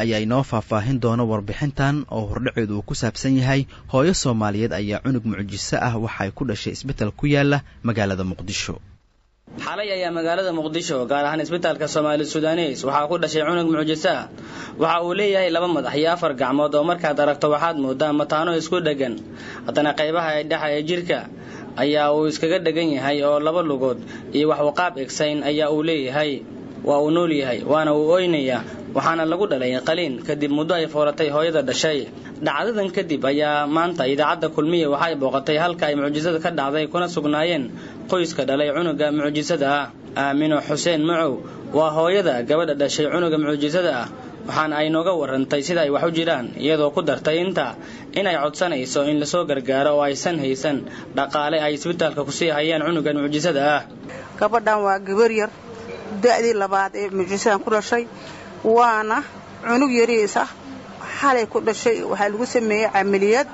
ayaa inoo faahfaahin doona warbixintan oo hordhaceedu uu ku saabsan yahay hooyo Soomaaliyeed ayaa cunug mucjiso ah waxa ay ku dhashay isbitaal ku yaala magaalada Muqdisho. xalay ayaa magaalada Muqdisho gaar ahaan isbitaalka Soomaali Suudaneys waxa ku dhashay cunug mucjiso ah waxa uu leeyahay laba madax iyo afar gacmood oo markaad aragto waxaad moodaa mataano isku dhagan haddana qaybaha ay dhexe ee jirka ayaa uu iskaga dhagan yahay oo laba lugood iyo wax waqaab egsayn ayaa uu leeyahay waa uu nool yahay waana uu ooynaya waxaana lagu dhalay qaliin kadib muddo ay fooratay hooyada dhashay dhacdadan kadib ayaa maanta idaacada kulmiye waxay booqatay halka ay mucjisada ka dhacday kuna sugnaayeen qoyska dhalay cunuga mucjisada ah Aamino Xuseen Macow waa hooyada gabadha dhashay cunuga mucjisada ah waxaan ay nooga warantay sida ay wax u jiraan iyadoo ku dartay inta inay codsanayso in la soo gargaaro oo aysan haysan dhaqaale ay isbitaalka ku sii hayaan cunuga mucjisada ah gabadhan waa gabar yar da'dii labaad ee mucjisadan ku dhashay waana cunug yariis ah xalay ku dhashay waxa lagu sameeyay amaliyad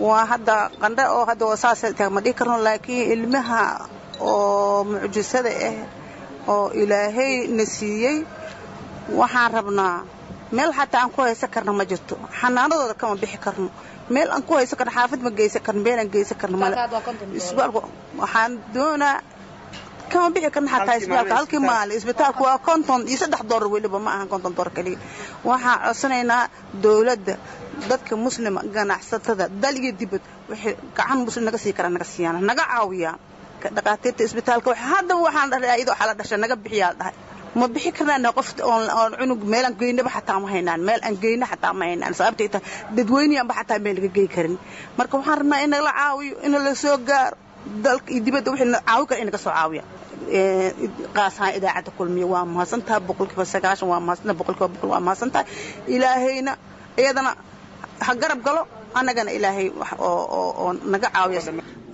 waa hadda qandha oo hadda wasaasay ma dhigi karno laakiin ilmaha oo mucjisada ah oo Ilaahay nasiiyay waxaan rabnaa meel xataa aan ku haysan karno ma jirto xanaanadooda kama bixi karno meel aan ku haysan karno xaafad ma geysan karno meel aan geysan karno isbitaalku waxaan doonaa kama bixi karno xataa isbitaalka halkii maal isbitaalku waa $50 waliba ma ahan $50 kaliya waxaan codsanaynaa dawladda dadka muslima ganacsatada dalka dibad wixii gacan muslim naga sii kara naga siiyaan naga caawiyaan dhaqaatiirta isbitaalka hadda waxaan dhahay iyadoo xala dhashay naga bixiyaa dhahay ma bixi karnaa qof oo cunug meel aan geynaba xataa ma haynaan meel aan geyna xataa ma haynaan sababtay tahay dadweynaha ba xataa meel laga geey karin marka waxaan rabnaa in la caawiyo in la soo gaaro dalka dibadda wixii caawi kara in ka soo caawiya qaasaan idaacada kulmiye waa mahadsantahay 90% waa mahadsantahay 100% waa mahadsantahay ilaahayna iyadana ha garab galo anagana ilaahay wax oo naga caawiyo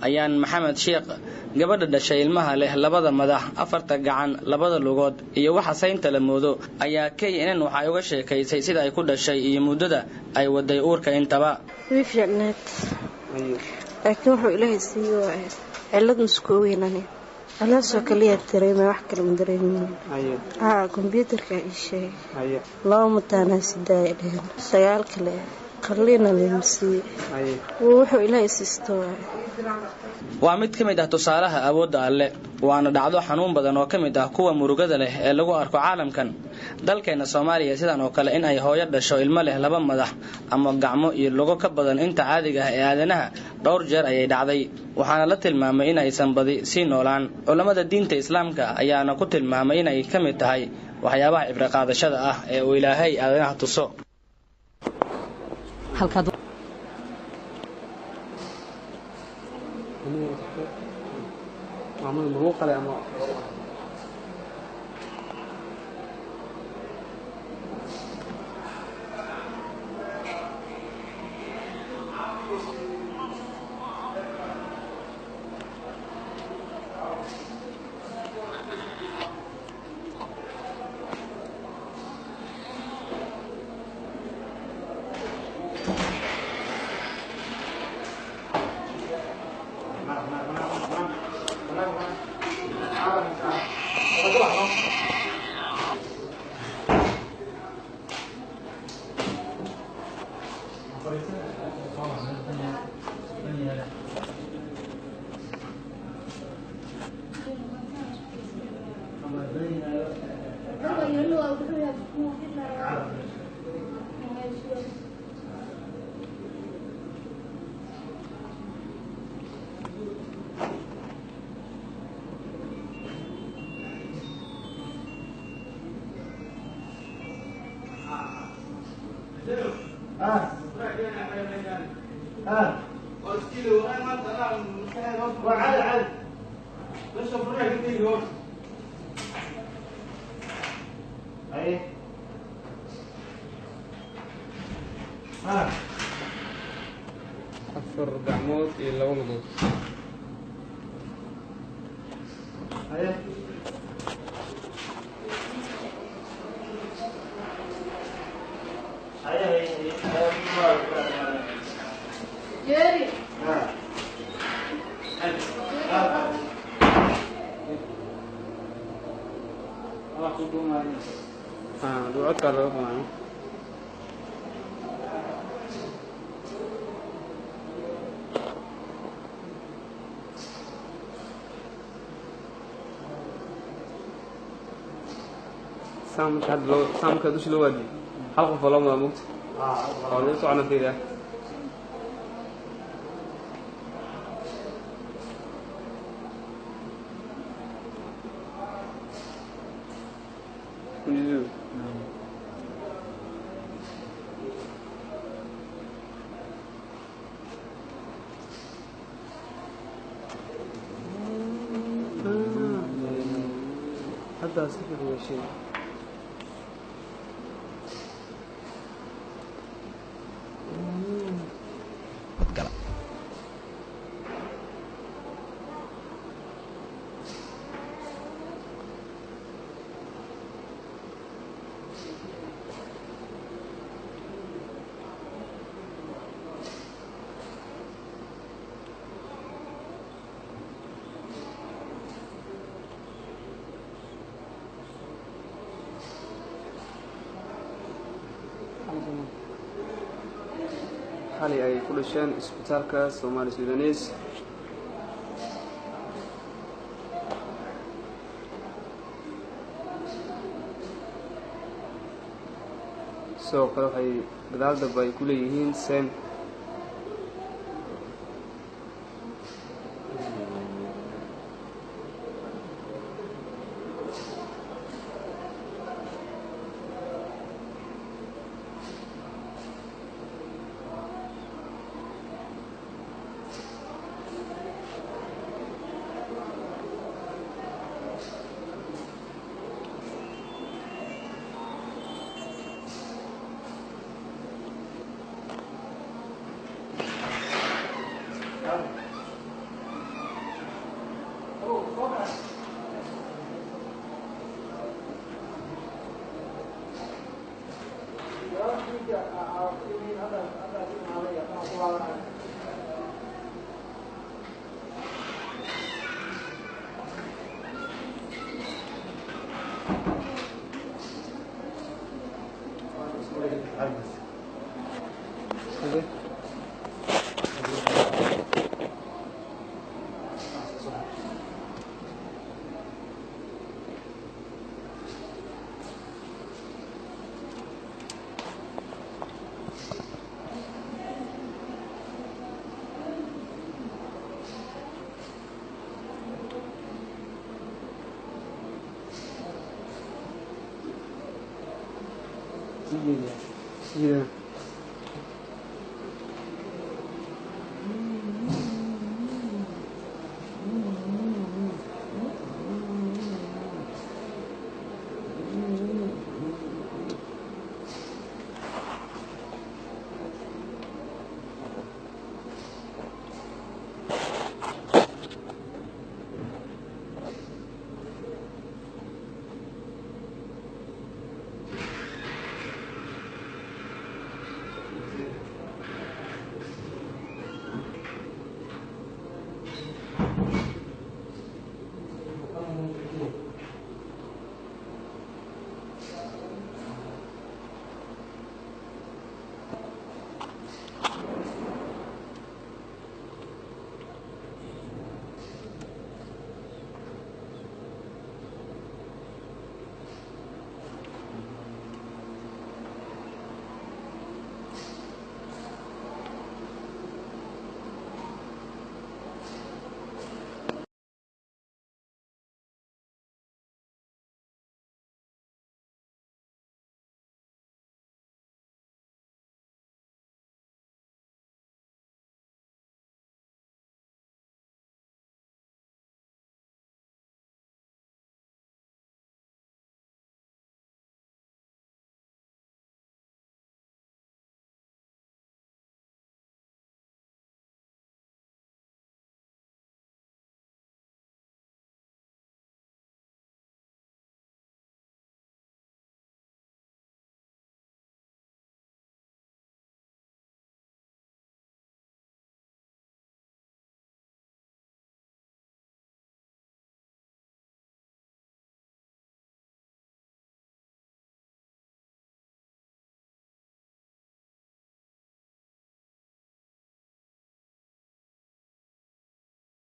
ayaan Maxamed Sheekh gabadha dhashay ilmaha leh labada madax afarta gacan labada lugood iyo waxa saynta la moodo ayaa KNN waxa uga sheekaysay sida ay ku dhashay iyo muddada ay waday uurka intaba wiifyadneed laakiin wuxuu ilaahay siiyo cilad muskooweynani أنا سوكلية تريمة وحكي من دريمة كمبيوتر كايشة لا متناس دايرين سيال كله خلينا نمسي وروحوا إلى استوى waa mid kamid ah tusaalaha awoodda alle waana dhacdo xanuun badan oo kamid ah kuwa murugada leh ee lagu arko caalamkan dalkeena Soomaaliya sidan oo kale in ay hooyo dhasho ilmo leh laba madax ama gacmo iyo lugo ka badan inta caadiga ah ee aadanaha dhowr jeer ayay dhacday waxaana la tilmaamay in aysan badi si noolaan culimada diinta islaamka ayaana ku tilmaamay in ay kamid tahay waxyaabaha ibra qaadashada ah ee uu Ilaahay aadanaha tuso عمل مروقة لأما أفر دعموت إلا ولدوت جاري دعوتك على سام مش حد لو سام كدوش لو ودي حلقة فلا ما موت هذا سؤال نتيجة هذا صفر ولا شيء xalay ay ku dhasheen isbitaalka Soomaali Suudaneys soo kale waxay gadaal dab ay ku leeyihiin seen Yeah.